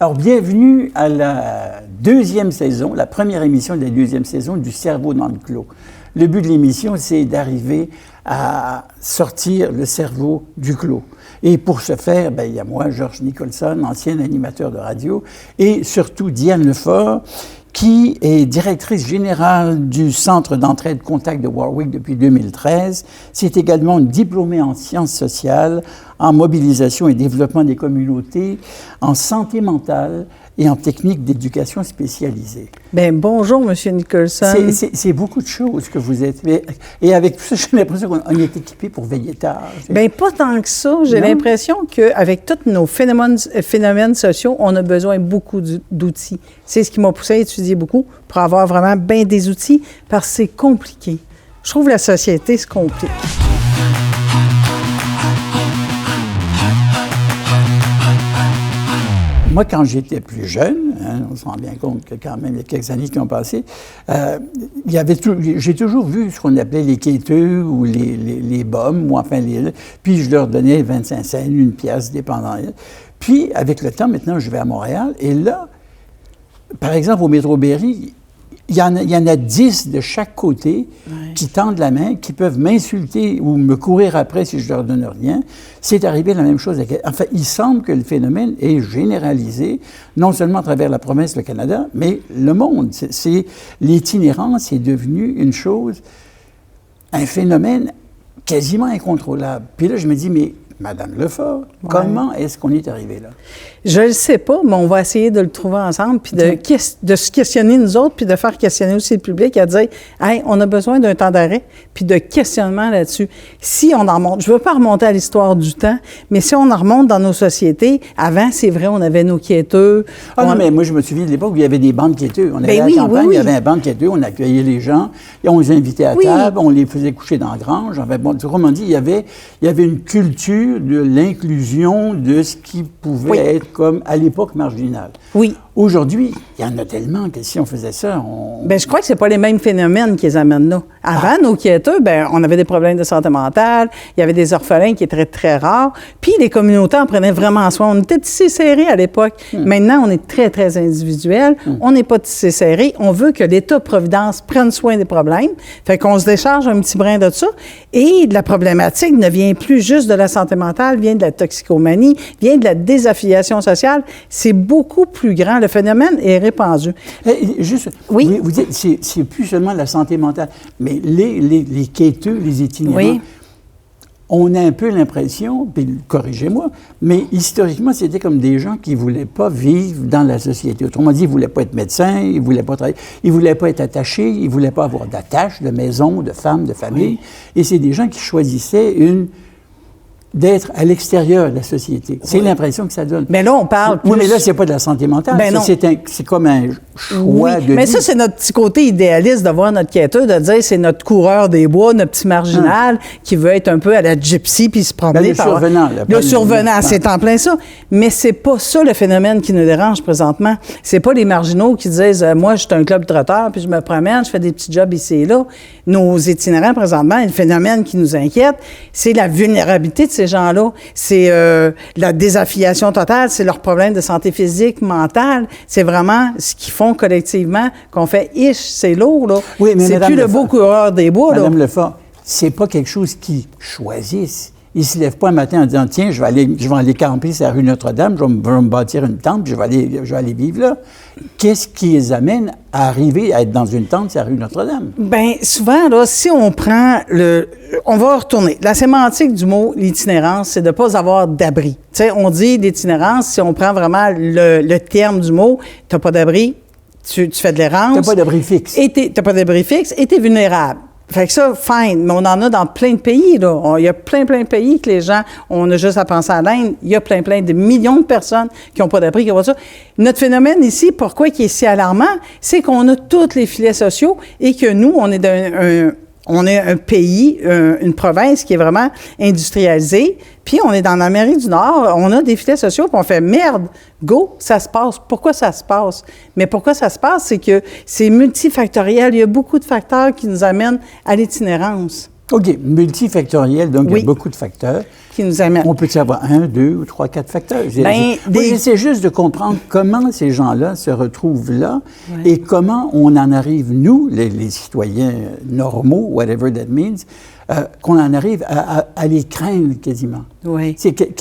Alors, bienvenue à la deuxième saison, la première émission de la deuxième saison du Cerveau dans le clos. Le but de l'émission, c'est d'arriver à sortir le cerveau du clos. Et pour ce faire, il y a moi, Georges Nicholson, ancien animateur de radio, et surtout Diane Lefort, qui est directrice générale du Centre d'entraide contact de Warwick depuis 2013. C'est également une diplômée en sciences sociales, en mobilisation et développement des communautés, en santé mentale et en techniques d'éducation spécialisée. Bien, bonjour, M. Nicholson. C'est beaucoup de choses que vous êtes. Et avec tout ça, j'ai l'impression qu'on est équipé pour veiller tard. Bien, pas tant que ça. J'ai l'impression qu'avec tous nos phénomènes sociaux, on a besoin beaucoup d'outils. C'est ce qui m'a poussé à étudier beaucoup pour avoir vraiment bien des outils, parce que c'est compliqué. Je trouve que la société se complique. Moi, quand j'étais plus jeune, on se rend bien compte que quand même, il y a quelques années qui ont passé, j'ai toujours vu ce qu'on appelait les quêteux ou les bombes, ou enfin puis je leur donnais 25 cents, une pièce, dépendant. Puis, avec le temps, maintenant, je vais à Montréal, et là, par exemple, au métro Berry, il y en a 10 de chaque côté qui tendent la main, qui peuvent m'insulter ou me courir après si je leur donne rien. C'est arrivé la même chose. Enfin, il semble que le phénomène est généralisé, non seulement à travers la province, le Canada, mais le monde. L'itinérance est devenue une chose, un phénomène quasiment incontrôlable. Puis là, je me dis, mais Madame Lefort, comment est-ce qu'on est arrivé là? Je le sais pas, mais on va essayer de le trouver ensemble, puis de se questionner nous autres, puis de faire questionner aussi le public, à dire « Hey, on a besoin d'un temps d'arrêt, puis de questionnement là-dessus. » Si on en remonte, je veux pas remonter à l'histoire du temps, mais si on en remonte dans nos sociétés, avant, c'est vrai, on avait nos quêteux. Non, mais moi, je me souviens de l'époque où il y avait des bandes quêteux. On allait à la campagne, il y avait un banc de quêteux, on accueillait les gens, et on les invitait à table, on les faisait coucher dans la grange. Enfin, bon, autrement dit, il y avait une culture de l'inclusion de ce qui pouvait être comme à l'époque marginal. Oui. Aujourd'hui, il y en a tellement que si on faisait ça, Bien, je crois que c'est pas les mêmes phénomènes qui les amènent là. Avant, nos quêteux, on avait des problèmes de santé mentale, il y avait des orphelins qui étaient très, très rares, puis les communautés en prenaient vraiment soin. On était tissés serrés à l'époque. Maintenant, on est très, très individuel. On n'est pas tissés serrés. On veut que l'État-providence prenne soin des problèmes. Fait qu'on se décharge un petit brin de ça. Et la problématique ne vient plus juste de la santé mentale, vient de la toxicomanie, vient de la désaffiliation sociale. C'est beaucoup plus grand. Le phénomène est répandu. Vous dites, c'est plus seulement la santé mentale, mais les quêteux, les itinérants, on a un peu l'impression, puis corrigez-moi, mais historiquement, c'était comme des gens qui ne voulaient pas vivre dans la société. Autrement dit, ils ne voulaient pas être médecins, ils ne voulaient pas travailler, ils ne voulaient pas être attachés, ils ne voulaient pas avoir d'attache, de maison, de femme, de famille. Et c'est des gens qui choisissaient d'être à l'extérieur de la société. C'est l'impression que ça donne. Mais là, on parle plus... Oui, mais là, c'est pas de la santé mentale. C'est comme un choix de vie. Mais ça, c'est notre petit côté idéaliste de voir notre quêteux, de dire c'est notre coureur des bois, notre petit marginal qui veut être un peu à la gypsy puis se promener par... Le survenant, c'est en plein ça. Mais c'est pas ça le phénomène qui nous dérange présentement. C'est pas les marginaux qui disent moi, je suis un club trotteur puis je me promène, je fais des petits jobs ici et là. Nos itinérants, présentement, le phénomène qui nous inquiète, c'est la vulnérabilité de ces gens-là. C'est la désaffiliation totale, c'est leurs problèmes de santé physique, mentale. C'est vraiment ce qu'ils font collectivement qu'on fait « ish », c'est lourd, là. Oui, mais c'est plus le beau coureur des bois, là. Madame Lefort, c'est pas quelque chose qu'ils choisissent. Ils ne se lèvent pas un matin en disant « Tiens, je vais aller camper sur la rue Notre-Dame, je vais me bâtir une tente, puis je vais aller vivre là. » Qu'est-ce qui les amène à arriver à être dans une tente sur la rue Notre-Dame? Bien, souvent, là, si on prend on va retourner. La sémantique du mot « l'itinérance », c'est de ne pas avoir d'abri. Tu sais, on dit l'itinérance, si on prend vraiment le terme du mot, tu n'as pas d'abri, tu fais de l'errance. Tu n'as pas d'abri fixe. Tu n'as pas d'abri fixe et tu es vulnérable. Fait que ça, fine, mais on en a dans plein de pays, là. Il y a plein de pays que les gens, on a juste à penser à l'Inde, il y a plein de millions de personnes qui n'ont pas d'abri, qui ont pas ça. Notre phénomène ici, pourquoi il est si alarmant, c'est qu'on a tous les filets sociaux et que nous, on est un pays, une province qui est vraiment industrialisée, puis on est dans l'Amérique du Nord, on a des filets sociaux, puis on fait « merde, go, ça se passe ». Pourquoi ça se passe? Mais pourquoi ça se passe, c'est que c'est multifactoriel. Il y a beaucoup de facteurs qui nous amènent à l'itinérance. OK, multifactoriel, donc il y a beaucoup de facteurs. Qui nous amènent. On peut avoir 1, 2 ou 3, 4 facteurs. J'essaie juste de comprendre comment ces gens-là se retrouvent là et comment on en arrive, nous, les citoyens normaux, whatever that means, qu'on en arrive à les craindre quasiment. Oui.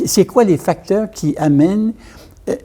C'est quoi les facteurs qui amènent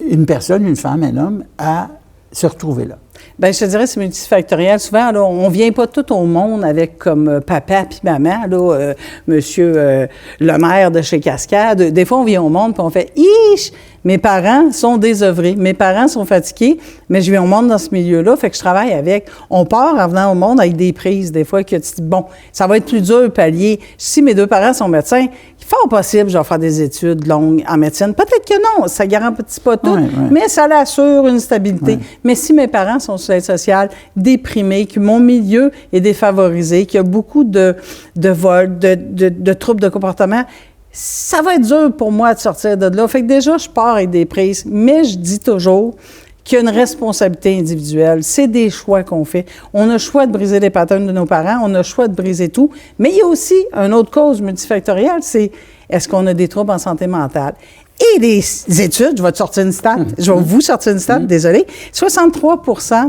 une personne, une femme, un homme, à se retrouver là? Bien, je te dirais, c'est multifactoriel. Souvent, là, on ne vient pas tout au monde avec comme papa puis maman, là, monsieur le maire de chez Cascade. Des fois, on vient au monde puis on fait « Iche! Mes parents sont désœuvrés. Mes parents sont fatigués, mais je viens au monde dans ce milieu-là, fait que je travaille avec. » On part en venant au monde avec des prises, des fois, que tu dis « Bon, ça va être plus dur, pallier. Si mes 2 parents sont médecins, fort possible, je vais faire des études longues en médecine. Peut-être que non, ça ne garantit pas tout, mais ça l'assure une stabilité. Mais si mes parents sont sur l'aide sociale, déprimés, que mon milieu est défavorisé, qu'il y a beaucoup de vols, de troubles de comportement, ça va être dur pour moi de sortir de là. Fait que déjà, je pars avec des prises, mais je dis toujours qu'il y a une responsabilité individuelle. C'est des choix qu'on fait. On a le choix de briser les patterns de nos parents, on a le choix de briser tout, mais il y a aussi une autre cause multifactorielle, c'est est-ce qu'on a des troubles en santé mentale? Et des études, je vais te sortir une stat, je vais vous sortir une stat, désolé, 63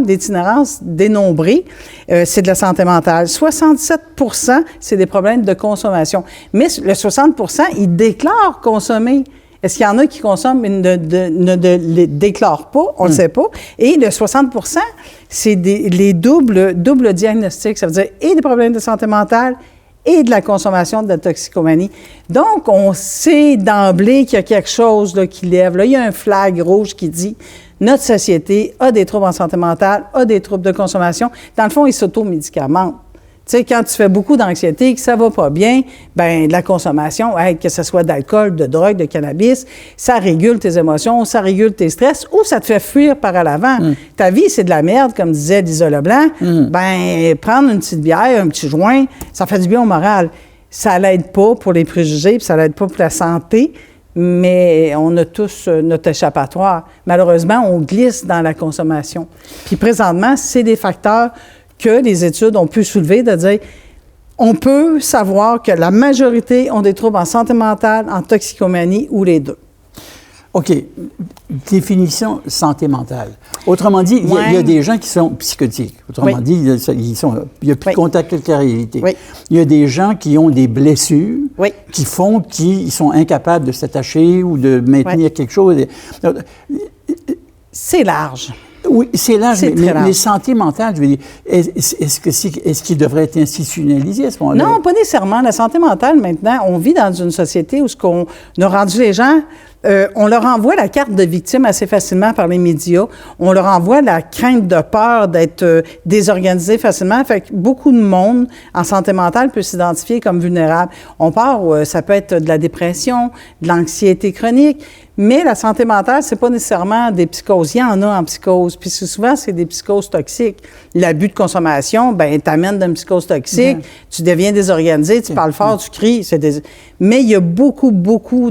d'itinérance dénombrée, c'est de la santé mentale. 67 c'est des problèmes de consommation. Mais le 60 ils déclarent consommer. Est-ce qu'il y en a qui consomment mais ne les déclarent pas? On ne le sait pas. Et le 60 c'est les doubles diagnostics. Ça veut dire et des problèmes de santé mentale et de la consommation de la toxicomanie. Donc, on sait d'emblée qu'il y a quelque chose là, qui lève. Là, il y a un flag rouge qui dit notre société a des troubles en santé mentale, a des troubles de consommation. Dans le fond, ils s'automédicamentent. Tu sais, quand tu fais beaucoup d'anxiété, que ça va pas bien, bien, de la consommation, que ce soit d'alcool, de drogue, de cannabis, ça régule tes émotions, ça régule tes stress ou ça te fait fuir par à l'avant. Ta vie, c'est de la merde, comme disait Lisa Leblanc. Ben, prendre une petite bière, un petit joint, ça fait du bien au moral. Ça l'aide pas pour les préjugés, puis ça l'aide pas pour la santé, mais on a tous notre échappatoire. Malheureusement, on glisse dans la consommation. Puis présentement, c'est des facteurs que les études ont pu soulever, de dire on peut savoir que la majorité ont des troubles en santé mentale, en toxicomanie ou les deux. OK. Définition santé mentale. Autrement dit, il y a des gens qui sont psychotiques. Autrement dit, il n'y a plus de contact avec la réalité. Il y a des gens qui ont des blessures qui font qu'ils sont incapables de s'attacher ou de maintenir quelque chose. C'est large. Oui, c'est large, mais santé mentale, je veux dire, est-ce qu'il devrait être institutionnalisé à ce moment-là? Non, pas nécessairement. La santé mentale, maintenant, on vit dans une société où on a rendu les gens... on leur envoie la carte de victime assez facilement par les médias. On leur envoie la crainte de peur d'être désorganisé facilement. Fait que beaucoup de monde en santé mentale peut s'identifier comme vulnérable. On part, ça peut être de la dépression, de l'anxiété chronique, mais la santé mentale, c'est pas nécessairement des psychoses. Il y en a en psychose, puis souvent, c'est des psychoses toxiques. L'abus de consommation, ben t'amène dans une psychose toxique, tu deviens désorganisé, tu parles fort, tu cries. Mais il y a beaucoup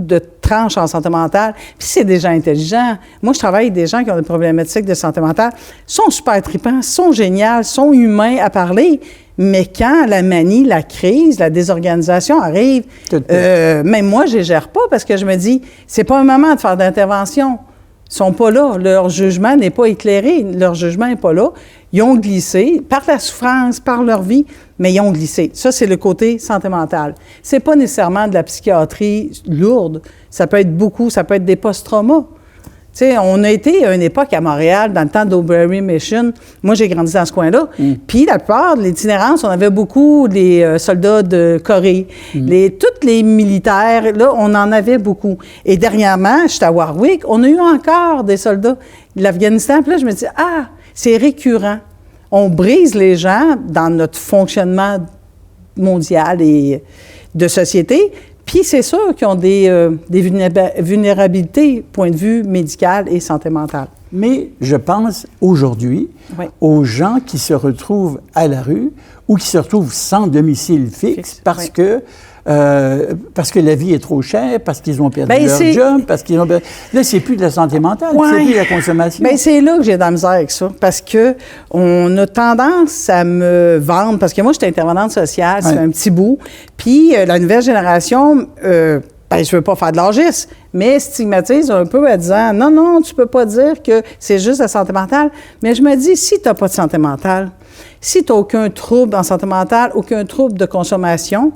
de tranches en santé mentale, puis c'est des gens intelligents. Moi, je travaille avec des gens qui ont des problématiques de santé mentale, sont super tripants, sont géniaux, sont humains à parler, mais quand la manie, la crise, la désorganisation arrive, même moi, je les gère pas parce que je me dis, c'est pas un moment de faire d'intervention. Ils sont pas là. Leur jugement n'est pas éclairé. Leur jugement n'est pas là. Ils ont glissé par la souffrance, par leur vie, mais ils ont glissé. Ça, c'est le côté santé mentale. C'est pas nécessairement de la psychiatrie lourde. Ça peut être des post-traumas. Tu sais, on a été à une époque à Montréal, dans le temps d'Oberry Mission. Moi, j'ai grandi dans ce coin-là. Puis, la plupart de l'itinérance, on avait beaucoup les soldats de Corée. Tous les militaires, là, on en avait beaucoup. Et dernièrement, j'étais à Warwick, on a eu encore des soldats de l'Afghanistan. Puis là, je me dis, c'est récurrent. On brise les gens dans notre fonctionnement mondial et de société. Puis c'est sûr qu'ils ont des vulnérabilités, point de vue médical et santé mentale. Mais je pense aujourd'hui aux gens qui se retrouvent à la rue ou qui se retrouvent sans domicile fixe parce que la vie est trop chère, parce qu'ils ont perdu leur job, parce qu'ils ont perdu... Là, c'est plus de la santé mentale, c'est plus de la consommation. Bien, c'est là que j'ai de la misère avec ça, parce que on a tendance à me vendre, parce que moi, j'étais intervenante sociale, c'est un petit bout, puis la nouvelle génération... je veux pas faire de l'âgisme, mais stigmatise un peu en disant « Non, tu peux pas dire que c'est juste la santé mentale. » Mais je me dis, si tu n'as pas de santé mentale, si tu n'as aucun trouble en santé mentale, aucun trouble de consommation,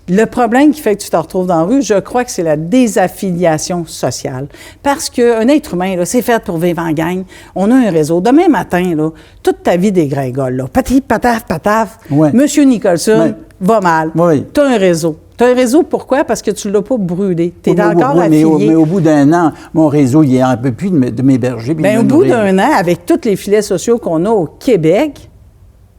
le problème qui fait que tu te retrouves dans la rue, je crois que c'est la désaffiliation sociale. Parce qu'un être humain, là, c'est fait pour vivre en gang. On a un réseau. Demain matin, là, toute ta vie dégringole. Là. Pataf. Monsieur Nicholson va mal. Tu as un réseau. Tu as un réseau, pourquoi? Parce que tu ne l'as pas brûlé. Tu es encore affilié. Mais au bout d'un an, mon réseau, il est un peu plus de m'héberger. Bien, au bout d'un an, avec tous les filets sociaux qu'on a au Québec,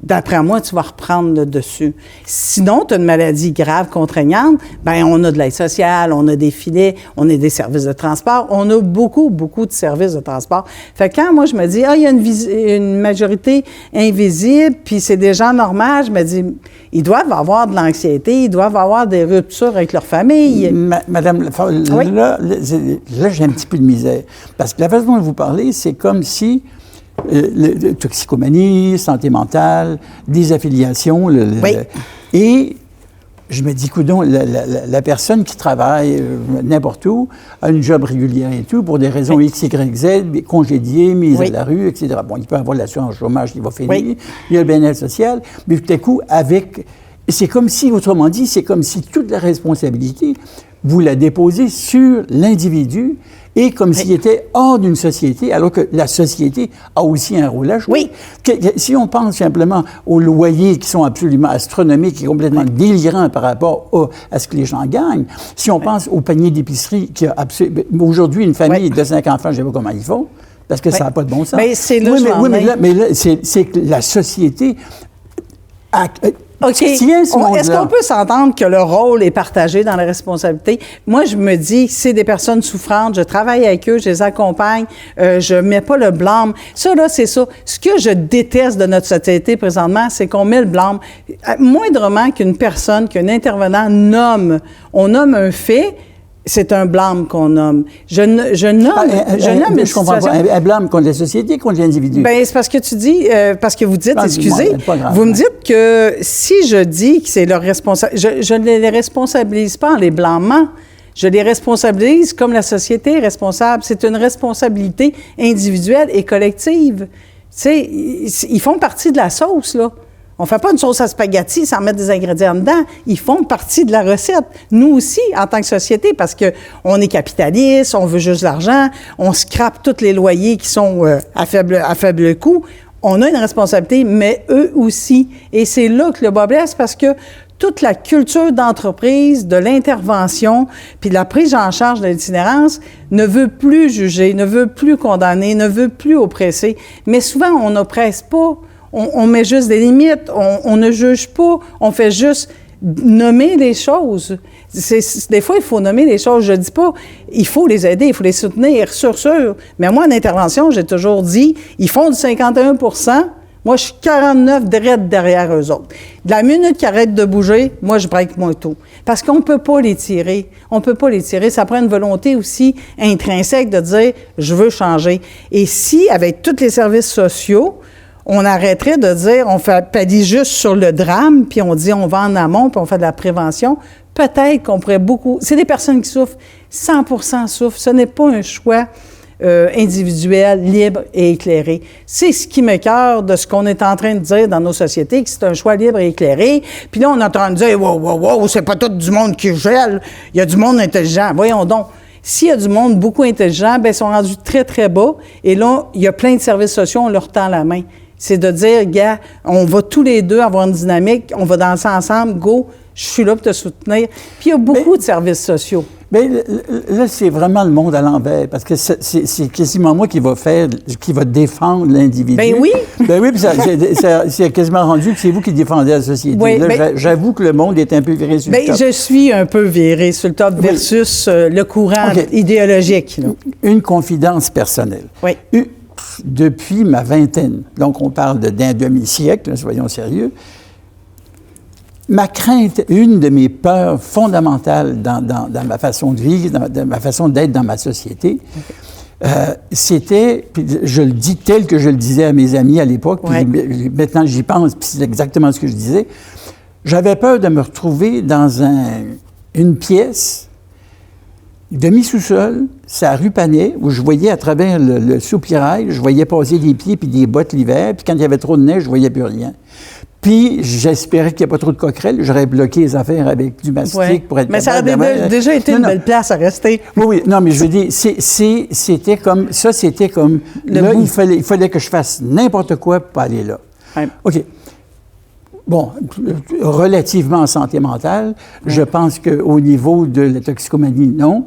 d'après moi, tu vas reprendre le dessus. Sinon, tu as une maladie grave, contraignante, bien, on a de l'aide sociale, on a des filets, on a des services de transport, on a beaucoup de services de transport. Fait que quand moi, je me dis, il y a une majorité invisible, puis c'est des gens normaux, je me dis, ils doivent avoir de l'anxiété, ils doivent avoir des ruptures avec leur famille. Madame, là, j'ai un petit peu de misère. Parce que la façon dont vous parlez, c'est comme si toxicomanie, santé mentale, désaffiliation. Et je me dis, coudonc, la personne qui travaille n'importe où, a une job régulière et tout, pour des raisons X, Y, Z, congédiée, mise à la rue, etc. Bon, il peut avoir l'assurance chômage qui va finir, il y a le bien-être social, mais tout à coup, c'est comme si, autrement dit, c'est comme si toute la responsabilité, vous la déposez sur l'individu, et comme s'il était hors d'une société, alors que la société a aussi un rôle à jouer. Si on pense simplement aux loyers qui sont absolument astronomiques et complètement délirants par rapport à ce que les gens gagnent, si on pense au panier d'épicerie qui a aujourd'hui une famille de 5 enfants, je ne sais pas comment ils font, parce que ça n'a pas de bon sens. Mais c'est là, mais là, c'est que la société... OK. Est-ce qu'on peut s'entendre que le rôle est partagé dans la responsabilité? Moi, je me dis, c'est des personnes souffrantes, je travaille avec eux, je les accompagne, je mets pas le blâme. Ça, là, c'est ça. Ce que je déteste de notre société présentement, c'est qu'on met le blâme. Moindrement qu'une personne, qu'un intervenant on nomme un fait, c'est un blâme qu'on nomme. Je nomme une situation... comprends pas. Un blâme contre la société, contre l'individu. Bien, c'est parce que tu dis... parce que vous dites, excusez, vous me dites que si je dis que c'est leur responsabilité... Je ne les responsabilise pas en les blâmant. Je les responsabilise comme la société est responsable. C'est une responsabilité individuelle et collective. Tu sais, ils font partie de la sauce, là. On ne fait pas une sauce à spaghetti sans mettre des ingrédients dedans. Ils font partie de la recette. Nous aussi, en tant que société, parce qu'on est capitaliste, on veut juste l'argent, on scrape tous les loyers qui sont à faible coût. On a une responsabilité, mais eux aussi. Et c'est là que le bas blesse, parce que toute la culture d'entreprise, de l'intervention, puis de la prise en charge de l'itinérance ne veut plus juger, ne veut plus condamner, ne veut plus oppresser. Mais souvent, on n'oppresse pas. On met juste des limites, on ne juge pas, on fait juste nommer les choses. Des fois, il faut nommer les choses. Je ne dis pas, il faut les aider, il faut les soutenir, sûr. Mais moi, en intervention, j'ai toujours dit, ils font du 51 %, moi, je suis 49 derrière eux autres. De la minute qu'ils arrêtent de bouger, moi, je break mon tout. Parce qu'on ne peut pas les tirer. On ne peut pas les tirer. Ça prend une volonté aussi intrinsèque de dire, je veux changer. Et si, avec tous les services sociaux, on arrêterait de dire, on pallie juste sur le drame, puis on dit, on va en amont, puis on fait de la prévention. Peut-être qu'on pourrait beaucoup... C'est des personnes qui souffrent, 100% souffrent. Ce n'est pas un choix individuel, libre et éclairé. C'est ce qui m'écoeure de ce qu'on est en train de dire dans nos sociétés, que c'est un choix libre et éclairé. Puis là, on est en train de dire, wow, c'est pas tout du monde qui gèle. Il y a du monde intelligent. Voyons donc. S'il y a du monde beaucoup intelligent, bien, ils sont rendus très, très bas. Et là, il y a plein de services sociaux, on leur tend la main. C'est de dire, gars, on va tous les deux avoir une dynamique, on va danser ensemble, go, je suis là pour te soutenir. Puis il y a beaucoup de services sociaux. Bien, là, c'est vraiment le monde à l'envers, parce que c'est quasiment moi qui va défendre l'individu. Ben oui! Ben oui, puis c'est quasiment rendu que c'est vous qui défendez la société. Oui, là, j'avoue que le monde est un peu viré sur le top. Je suis un peu viré sur le top versus le courant idéologique. Là. Une confidence personnelle. Oui. depuis ma vingtaine, donc on parle d'un demi-siècle, soyons sérieux, ma crainte, une de mes peurs fondamentales dans ma façon de vivre, dans ma façon d'être dans ma société, c'était, puis je le dis tel que je le disais à mes amis à l'époque, puis maintenant j'y pense, puis c'est exactement ce que je disais, j'avais peur de me retrouver dans une pièce, demi-sous-sol, c'est à rue Panet, où je voyais à travers le soupirail, je voyais passer des pieds puis des bottes l'hiver, puis quand il y avait trop de neige, je voyais plus rien. Puis, j'espérais qu'il n'y ait pas trop de coquerelles. J'aurais bloqué les affaires avec du mastic pour être mais ça aurait déjà été une belle place à rester. Oui, non, mais je veux dire, c'était comme... Ça, c'était comme... Là, il fallait que je fasse n'importe quoi pour aller là. Ouais. OK. Bon, relativement en santé mentale, je pense qu'au niveau de la toxicomanie, non.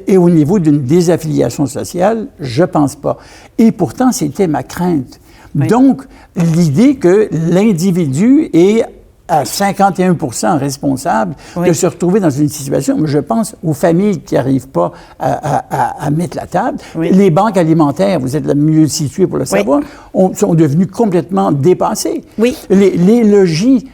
Et au niveau d'une désaffiliation sociale, je pense pas. Et pourtant, c'était ma crainte. Oui. Donc, l'idée que l'individu est à 51% responsable de se retrouver dans une situation, je pense aux familles qui n'arrivent pas à mettre la table. Oui. Les banques alimentaires, vous êtes le mieux situés pour le savoir, sont devenues complètement dépassées. Oui. Les logis,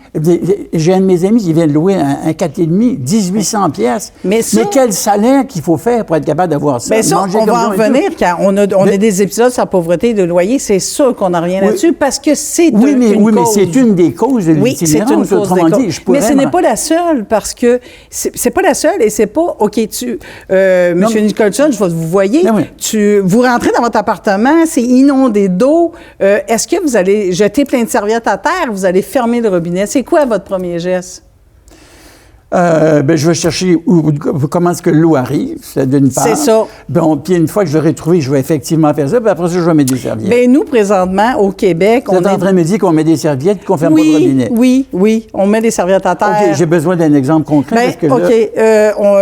j'ai un de mes amis qui vient de louer un 4,5, 1800 pièces. Mais quel salaire qu'il faut faire pour être capable d'avoir ça? Mais ça, on va en revenir quand on a des épisodes sur la pauvreté de loyer, c'est sûr qu'on n'a rien là-dessus parce que c'est une cause. Mais c'est une des causes de l'itinérance. Autrement dit, mais ce n'est pas la seule, parce que c'est pas la seule et c'est pas, OK, Monsieur Nicholson, je vais vous voyez, vous rentrez dans votre appartement, c'est inondé d'eau, est-ce que vous allez jeter plein de serviettes à terre, vous allez fermer le robinet? C'est quoi votre premier geste? Je vais chercher comment est-ce que l'eau arrive, d'une part. C'est ça. Bon, puis une fois que je l'aurai trouvé, je vais effectivement faire ça, puis après ça, je vais mettre des serviettes. Bien, nous, présentement, au Québec, Vous êtes en train de me dire qu'on met des serviettes et qu'on ferme pas le robinet? Oui, on met des serviettes à terre. OK, j'ai besoin d'un exemple concret.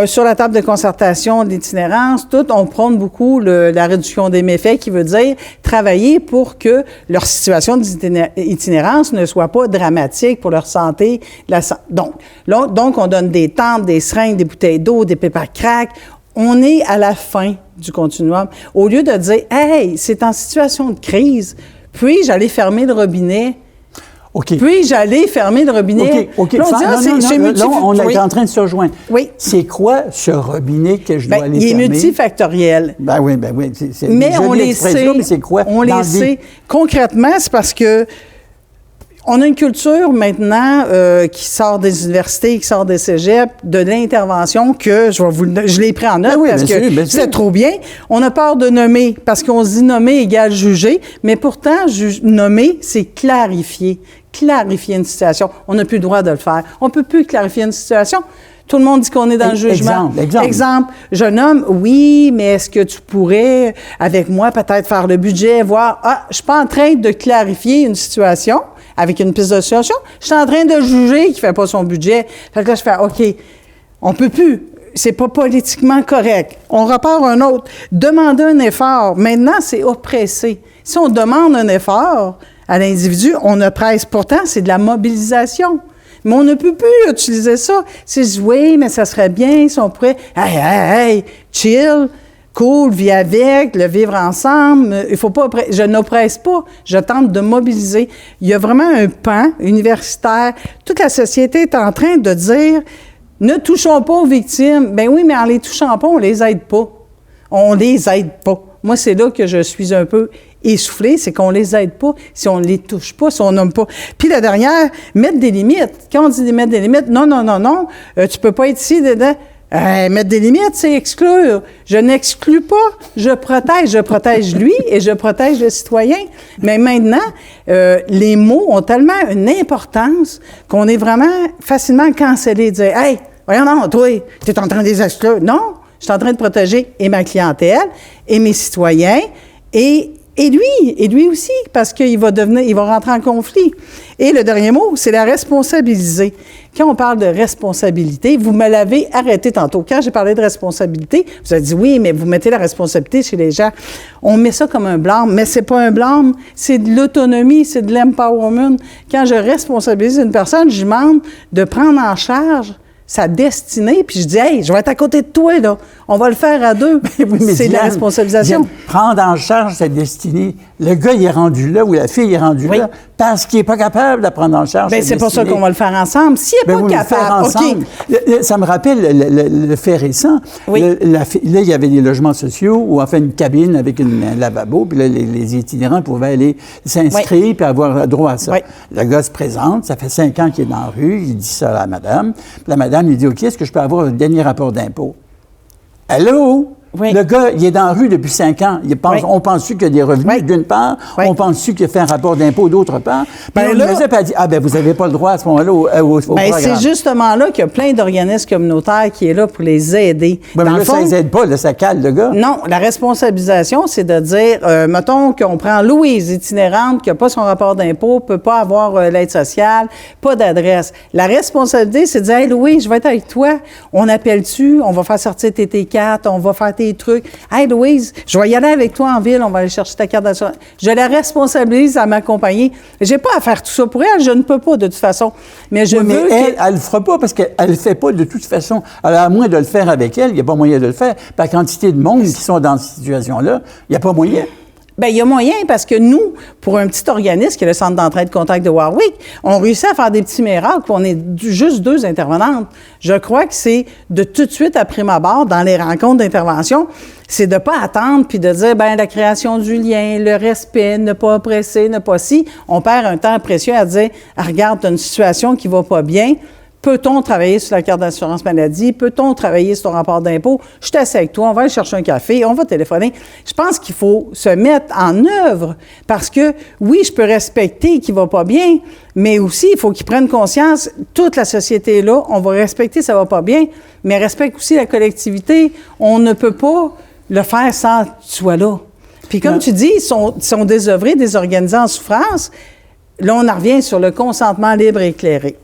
Sur la table de concertation de l'itinérance, on prône beaucoup la réduction des méfaits, qui veut dire travailler pour que leur situation d'itinérance ne soit pas dramatique pour leur santé. Donc, on donne des tentes, des seringues, des bouteilles d'eau, des pépins crack. On est à la fin du continuum. Au lieu de dire « Hey, c'est en situation de crise, puis-je aller fermer le robinet? » OK. Puis-je aller fermer le robinet? OK. Là, on est en train de se rejoindre. Oui. C'est quoi ce robinet que je dois aller fermer? Il est multifactoriel. Ben oui. Mais on les sait. Mais c'est quoi? On les sait. Concrètement, c'est parce que on a une culture maintenant qui sort des universités, qui sort des cégeps, de l'intervention que je l'ai pris en note parce que c'est trop bien. On a peur de nommer parce qu'on se dit nommer égale juger, mais pourtant nommer, c'est clarifier une situation. On n'a plus le droit de le faire. On ne peut plus clarifier une situation. Tout le monde dit qu'on est dans le jugement. Exemple, je nomme, oui, mais est-ce que tu pourrais, avec moi, peut-être faire le budget, voir, je suis pas en train de clarifier une situation avec une piste de situation, je suis en train de juger qu'il fait pas son budget. Fait que là, je fais, OK, on peut plus. C'est pas politiquement correct. On repart un autre. Demander un effort. Maintenant, c'est oppressé. Si on demande un effort à l'individu, on oppresse. Pourtant, c'est de la mobilisation. Mais on ne peut plus utiliser ça. C'est oui, mais ça serait bien si on pourrait, hey, chill, cool, vis avec, le vivre ensemble. Il faut pas, je n'oppresse pas, je tente de mobiliser. Il y a vraiment un pan universitaire. Toute la société est en train de dire, ne touchons pas aux victimes. Ben oui, mais en les touchant pas, on les aide pas. On les aide pas. Moi, c'est là que je suis un peu essoufflée, c'est qu'on les aide pas, si on les touche pas, si on nomme pas. Puis la dernière, mettre des limites. Quand on dit mettre des limites, non, tu peux pas être ici, dedans. Mettre des limites, c'est exclure. Je n'exclus pas, je protège lui et je protège le citoyen. Mais maintenant, les mots ont tellement une importance qu'on est vraiment facilement cancellé. Dire, hey, voyons non, toi, tu es en train de les exclure. Non, je suis en train de protéger et ma clientèle et mes citoyens et lui aussi, parce qu'il va rentrer en conflit. Et le dernier mot, c'est la responsabiliser. Quand on parle de responsabilité, vous me l'avez arrêté tantôt. Quand j'ai parlé de responsabilité, vous avez dit oui, mais vous mettez la responsabilité chez les gens. On met ça comme un blâme, mais c'est pas un blâme, c'est de l'autonomie, c'est de l'empowerment. Quand je responsabilise une personne, je demande de prendre en charge sa destinée, puis je dis, hey, je vais être à côté de toi, là. On va le faire à deux. Oui, c'est de la responsabilisation. Prendre en charge sa destinée. Le gars, il est rendu là, ou la fille est rendue là, parce qu'il n'est pas capable de prendre en charge sa destinée. C'est pour ça qu'on va le faire ensemble. S'il n'est pas capable, OK. Ça me rappelle le fait récent. Oui. Là, il y avait des logements sociaux, ou enfin une cabine avec un lavabo, puis là, les itinérants pouvaient aller s'inscrire puis avoir droit à ça. Oui. Le gars se présente, ça fait 5 ans qu'il est dans la rue, il dit ça à la madame. Puis la madame lui dit, OK, est-ce que je peux avoir le dernier rapport d'impôt? Allô? Oui. Le gars, il est dans la rue depuis 5 ans. On pense-tu qu'il y a des revenus, d'une part? On pense-tu qu'il a fait un rapport d'impôt, d'autre part? Puis on a dit, vous n'avez pas le droit à ce moment-là au programme. C'est justement là qu'il y a plein d'organismes communautaires qui est là pour les aider. Mais là, ça ne les aide pas, là, ça cale le gars. Non, la responsabilisation, c'est de dire, mettons qu'on prend Louise, itinérante, qui n'a pas son rapport d'impôt, ne peut pas avoir l'aide sociale, pas d'adresse. La responsabilité, c'est de dire, hey, Louise, je vais être avec toi. On appelle-tu? On va faire sortir tes T4, on va faire tes trucs. Hey, Louise, je vais y aller avec toi en ville, on va aller chercher ta carte d'assurance. Je la responsabilise à m'accompagner. J'ai pas à faire tout ça pour elle, je ne peux pas de toute façon. Mais elle le fera pas parce qu'elle le fait pas de toute façon. Alors, à moins de le faire avec elle, il n'y a pas moyen de le faire. Par quantité de monde qui sont dans cette situation-là, il n'y a pas moyen. Bien, il y a moyen parce que nous, pour un petit organisme qui est le Centre d'entraide contact de Warwick, on réussit à faire des petits miracles, puis on est juste 2 intervenantes. Je crois que c'est de tout de suite, à prime abord, dans les rencontres d'intervention, c'est de ne pas attendre puis de dire, la création du lien, le respect, ne pas oppresser, ne pas si. On perd un temps précieux à dire, regarde, tu as une situation qui ne va pas bien. Peut-on travailler sur la carte d'assurance maladie? Peut-on travailler sur ton rapport d'impôt? Je suis assis avec toi, on va aller chercher un café, on va téléphoner. Je pense qu'il faut se mettre en œuvre parce que, oui, je peux respecter qui va pas bien, mais aussi, il faut qu'ils prennent conscience, toute la société est là, on va respecter, ça va pas bien, mais respecte aussi la collectivité. On ne peut pas le faire sans que tu sois là. Puis comme tu dis, ils sont désœuvrés, désorganisés en souffrance. Là, on en revient sur le consentement libre et éclairé.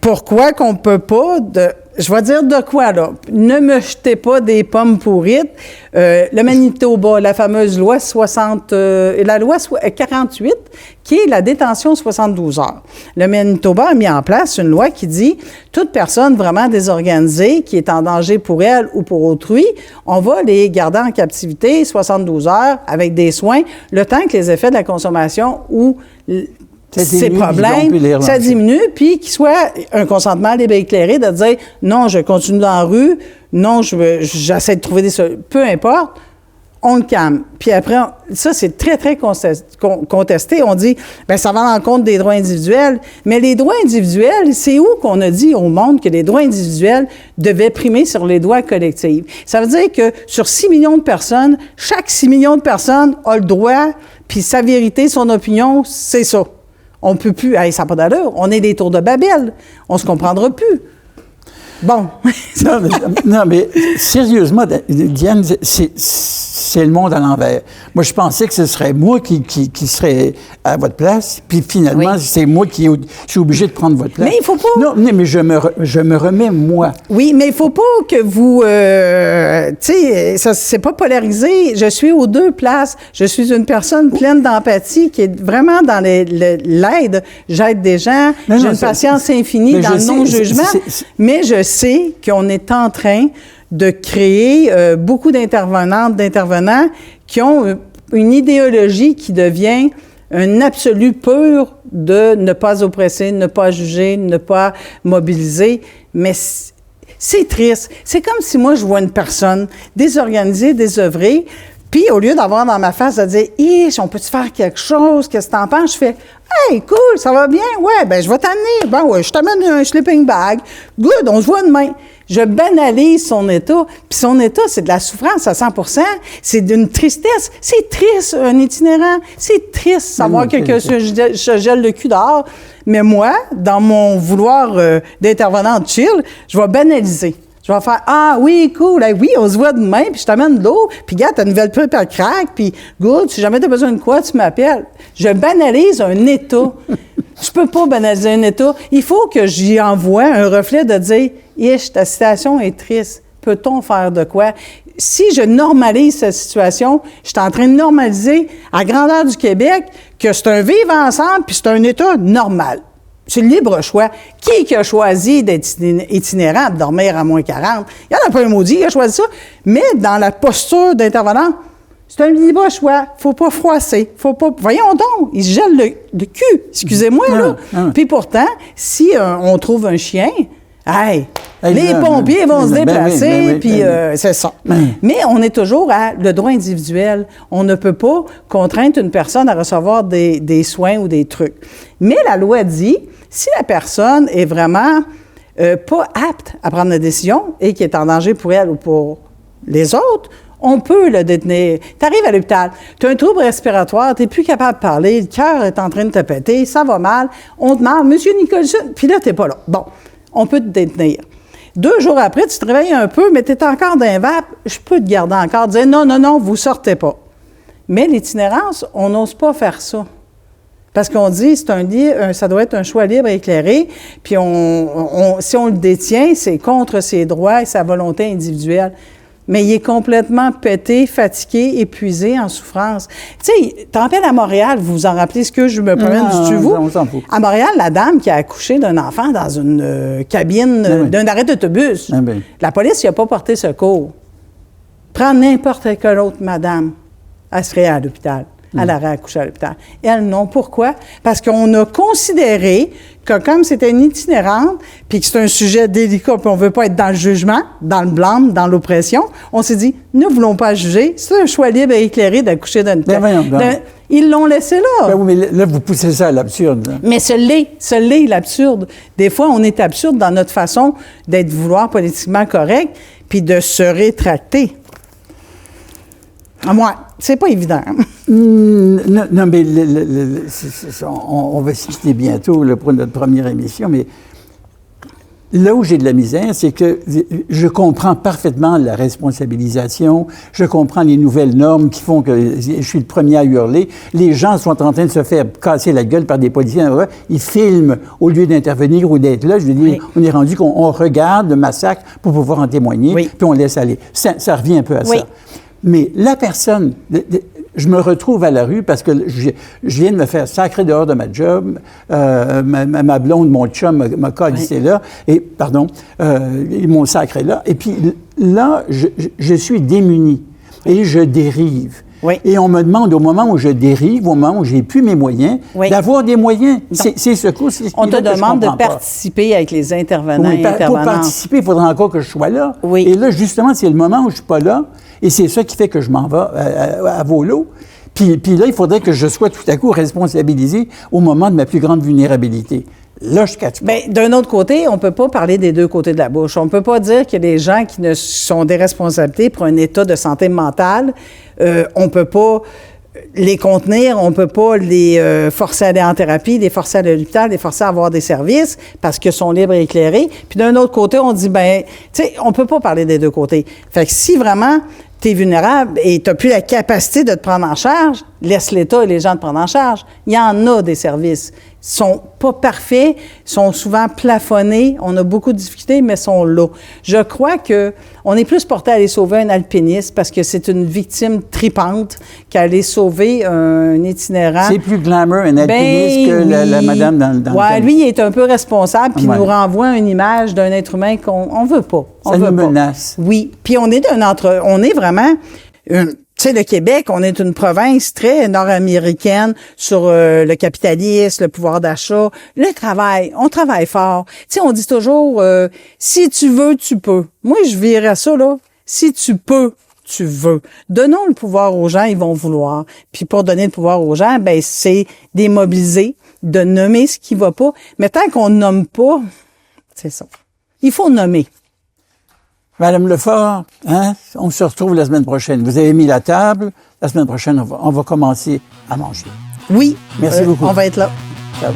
Pourquoi qu'on peut pas je vais dire de quoi, là? Ne me jetez pas des pommes pourrites. Le Manitoba, la fameuse loi la loi 48, qui est la détention 72 heures. Le Manitoba a mis en place une loi qui dit, toute personne vraiment désorganisée, qui est en danger pour elle ou pour autrui, on va les garder en captivité 72 heures avec des soins, le temps que les effets de la consommation ou ces problèmes, ça diminue, puis qu'il soit un consentement libre et éclairé de dire « Non, je continue dans la rue, non, j'essaie de trouver des solutions. » Peu importe, on le calme. Puis après, ça, c'est très, très contesté. On dit « ça va à l'encontre des droits individuels. » Mais les droits individuels, c'est où qu'on a dit au monde que les droits individuels devaient primer sur les droits collectifs? Ça veut dire que sur 6 millions de personnes, chaque 6 millions de personnes a le droit, puis sa vérité, son opinion, c'est ça. On ne peut plus, ça n'a pas d'allure, on est des tours de Babel, on ne se comprendra plus. Bon. non, mais sérieusement, Diane, c'est le monde à l'envers. Moi, je pensais que ce serait moi qui serais à votre place, puis finalement, c'est moi qui suis obligé de prendre votre place. Mais il ne faut pas... Non, mais je me remets, moi. Oui, mais il ne faut pas que vous... ça c'est pas polarisé. Je suis aux 2 places. Je suis une personne pleine d'empathie qui est vraiment dans l'aide. J'aide des gens. J'ai une patience infinie dans le non-jugement. Mais je sais qu'on est en train de créer beaucoup d'intervenants qui ont une idéologie qui devient un absolu pur de ne pas oppresser, ne pas juger, ne pas mobiliser. Mais c'est triste. C'est comme si moi, je vois une personne désorganisée, désœuvrée, puis au lieu d'avoir dans ma face de dire « Ish, on peut-tu faire quelque chose? Qu'est-ce que t'en penses? » Je fais « Hey, cool, ça va bien? Ouais, je vais t'amener. Ouais, je t'amène un sleeping bag. Good, on se voit demain. » Je banalise son état, puis son état, c'est de la souffrance à 100%, c'est d'une tristesse. C'est triste, un itinérant. C'est triste savoir que quelqu'un se gèle le cul dehors. Mais moi, dans mon vouloir d'intervenante chill, je vais banaliser. Je vais faire « Ah oui, cool, oui, on se voit demain, puis je t'amène de l'eau, puis regarde, ta nouvelle pipe, elle craque, puis good, si jamais tu as besoin de quoi, tu m'appelles. » Je banalise un état. Je peux pas banaliser un état. Il faut que j'y envoie un reflet de dire « Ish, ta situation est triste. Peut-on faire de quoi? » Si je normalise cette situation, je suis en train de normaliser à grandeur du Québec que c'est un vivre ensemble, puis c'est un état normal. c'est le libre choix. Qui a choisi d'être itinérant, de dormir à moins 40? Il n'y en a pas un maudit qui a choisi ça. Mais dans la posture d'intervenant, c'est un libre choix. Faut pas froisser. Faut pas... Voyons donc, il se gèle le cul. Excusez-moi, là. Puis pourtant, si on trouve un chien, les pompiers vont se déplacer, puis c'est ça. Mais on est toujours à le droit individuel. On ne peut pas contraindre une personne à recevoir des soins ou des trucs. Mais la loi dit, si la personne est vraiment pas apte à prendre la décision et qui est en danger pour elle ou pour les autres, on peut le détenir. Tu arrives à l'hôpital, tu as un trouble respiratoire, tu n'es plus capable de parler, le cœur est en train de te péter, ça va mal, on te demande, Monsieur Nicholson, puis là, tu n'es pas là. Bon, on peut te détenir. 2 jours après, tu te réveilles un peu, mais tu es encore dans un vape, je peux te garder encore, dire non, vous sortez pas. Mais l'itinérance, on n'ose pas faire ça. Parce qu'on dit, ça doit être un choix libre et éclairé, puis si on le détient, c'est contre ses droits et sa volonté individuelle. Mais il est complètement pété, fatigué, épuisé, en souffrance. Tu sais, tempête à Montréal, vous vous en rappelez ce que je me promène du vous? On s'en fout. À Montréal, la dame qui a accouché d'un enfant dans une cabine d'un arrêt d'autobus, la police n'a pas porté secours. Prends n'importe quelle autre madame, elle serait à l'hôpital. Elle aurait accouché à l'hôpital. Elles, non. Pourquoi? Parce qu'on a considéré que comme c'était une itinérante, puis que c'est un sujet délicat, puis on ne veut pas être dans le jugement, dans le blâme, dans l'oppression, on s'est dit, ne voulons pas juger, c'est un choix libre et éclairé d'accoucher d'une... Ils l'ont laissé là. Oui, mais là, vous poussez ça à l'absurde. Là. Mais ce l'est l'absurde. Des fois, on est absurde dans notre façon d'être vouloir politiquement correct, puis de se rétracter. Moi, c'est pas évident. Non, mais on va se quitter bientôt là, pour notre première émission, mais là où j'ai de la misère, c'est que je comprends parfaitement la responsabilisation, je comprends les nouvelles normes qui font que je suis le premier à hurler. Les gens sont en train de se faire casser la gueule par des policiers. Ils filment au lieu d'intervenir ou d'être là. Je veux dire, on est rendu qu'on regarde le massacre pour pouvoir en témoigner, puis on laisse aller. Ça revient un peu à ça. Mais la personne, je me retrouve à la rue parce que je viens de me faire sacrer dehors de ma job, ma blonde, mon chum m'a calissé là, et ils m'ont sacré là. Et puis là, je suis démuni et je dérive. Et on me demande au moment où je dérive, au moment où j'ai plus mes moyens, d'avoir des moyens. C'est ce coup. On te demande de participer avec les intervenants et intervenantes. Pour participer, il faudra encore que je sois là. Et là, justement, c'est le moment où je suis pas là. Et c'est ça qui fait que je m'en vais à volo. Puis là, il faudrait que je sois tout à coup responsabilisé au moment de ma plus grande vulnérabilité. Là, je catch pas. Bien, d'un autre côté, on ne peut pas parler des deux côtés de la bouche. On ne peut pas dire qu'il y a des gens qui ne sont des responsabilités pour un état de santé mentale. On ne peut pas les contenir, on ne peut pas les forcer à aller en thérapie, les forcer à aller à l'hôpital, les forcer à avoir des services parce qu'ils sont libres et éclairés. Puis d'un autre côté, on dit, ben, tu sais, on ne peut pas parler des deux côtés. Fait que si vraiment tu es vulnérable et tu n'as plus la capacité de te prendre en charge, laisse l'État et les gens te prendre en charge. Il y en a des services. Ils sont pas parfaits, sont souvent plafonnés. On a beaucoup de difficultés, mais sont là. Je crois que on est plus porté à aller sauver un alpiniste parce que c'est une victime tripante qu'à aller sauver un itinérant. C'est plus glamour un alpiniste que la madame dans le lui, il est un peu responsable puis nous renvoie une image d'un être humain qu'on veut pas. Ça nous menace. Oui. Puis on est vraiment tu sais, le Québec, on est une province très nord-américaine sur le capitalisme, le pouvoir d'achat, le travail. On travaille fort. Tu sais, on dit toujours, si tu veux, tu peux. Moi, je verrais ça, là. Si tu peux, tu veux. Donnons le pouvoir aux gens, ils vont vouloir. Puis pour donner le pouvoir aux gens, ben c'est démobiliser, de nommer ce qui va pas. Mais tant qu'on nomme pas, c'est ça. Il faut nommer. Madame Lefort, on se retrouve la semaine prochaine. Vous avez mis la table. La semaine prochaine, on va commencer à manger. Oui. Merci beaucoup. On va être là. Ciao.